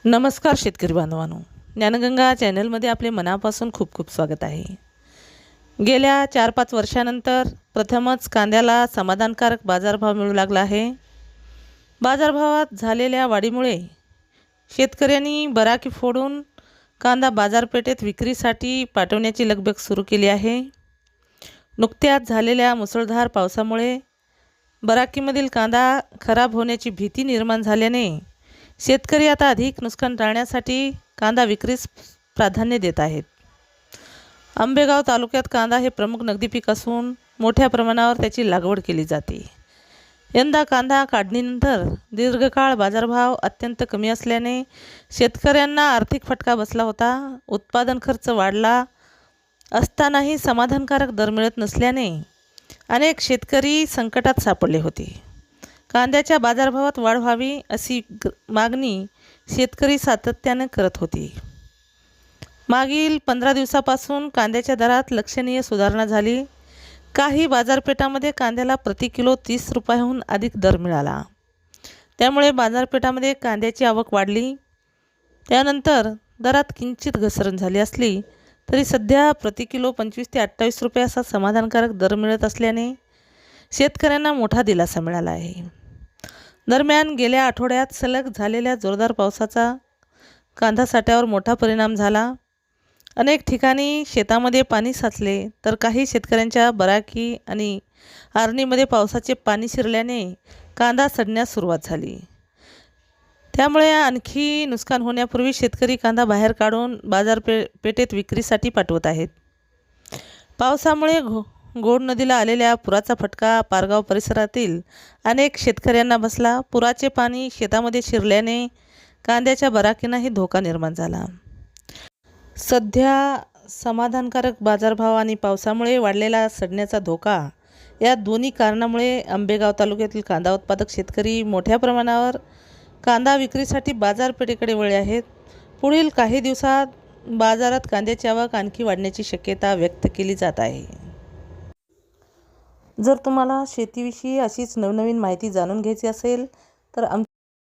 नमस्कार शेतकरी बांधवांनो, ज्ञानगंगा चॅनलमध्ये आपले मनापासून खूप खूप स्वागत आहे. गेल्या 4-5 वर्षानंतर प्रथमच कांद्याला समाधानकारक बाजारभाव मिळू लागला आहे. बाजारभावात झालेल्या वाढीमुळे शेतकऱ्यांनी बराकी फोडून कांदा बाजारपेठेत विक्रीसाठी पाठवण्याची लगबग सुरू केली आहे. नुकत्याच झालेल्या मुसळधार पावसामुळे बराकीमधील कांदा खराब होण्याची भीती निर्माण झाल्याने शेतकरी आता अधिक नुकसान टाळण्यासाठी कांदा विक्रीस प्राधान्य देत आहेत. आंबेगाव तालुक्यात कांदा हे प्रमुख नगदी पीक असून मोठ्या प्रमाणावर त्याची लागवड केली जाते. यंदा कांदा काढणीनंतर दीर्घकाळ बाजारभाव अत्यंत कमी असल्याने शेतकऱ्यांना आर्थिक फटका बसला होता. उत्पादन खर्च वाढला असतानाही समाधानकारक दर मिळत नसल्याने अनेक शेतकरी संकटात सापडले होते. कांद्याच्या बाजारभावात वाढ व्हावी अशी मागणी शेतकरी सातत्याने करत होते. मागील 15 दिवसापासून कांद्याच्या दरात लक्षणीय सुधारणा झाली. काही बाजारपेठांमध्ये कांद्याला प्रति किलो 30 रुपयांहून अधिक दर मिळाला. त्यामुळे बाजारपेठांमध्ये कांद्याची आवक वाढली. त्यानंतर दरात किंचित घसरण झाली असली तरी सध्या प्रति किलो 25 ते 28 रुपये असा समाधानकारक दर मिळत असल्याने शेतकऱ्यांना मोठा दिलासा मिळाला आहे. दरम्यान गेल्या आठवड्यात सलग झालेल्या जोरदार पावसाचा कांदा साठ्यावर मोठा परिणाम झाला. अनेक ठिकाणी शेतामध्ये पाणी साचले तर काही शेतकऱ्यांच्या बराकी आणि आरणीमध्ये पावसाचे पाणी शिरल्याने कांदा सडण्यास सुरुवात झाली. त्यामुळे आणखी नुकसान होण्यापूर्वी शेतकरी कांदा बाहेर काढून बाजारपेठेत विक्रीसाठी पाठवत आहेत. पावसामुळे गोड नदीला आलेल्या पुराचा फटका पारगाव परिसरातील अनेक शेतकऱ्यांना बसला. पुराचे पाणी शेतामध्ये शिरल्याने कांद्याच्या बराकींनाही धोका निर्माण झाला. सध्या समाधानकारक बाजारभाव आणि पावसामुळे वाढलेला सडण्याचा धोका या दोन्ही कारणामुळे आंबेगाव तालुक्यातील कांदा उत्पादक शेतकरी मोठ्या प्रमाणावर कांदा विक्रीसाठी बाजारपेठेकडे वळले आहेत. पुढील काही दिवसात बाजारात कांद्याची आवक आणखी वाढण्याची शक्यता व्यक्त केली जात आहे. जर तुम्हाला शेतीविषयी अशीच नवनवीन माहिती जाणून घ्यायची असेल तर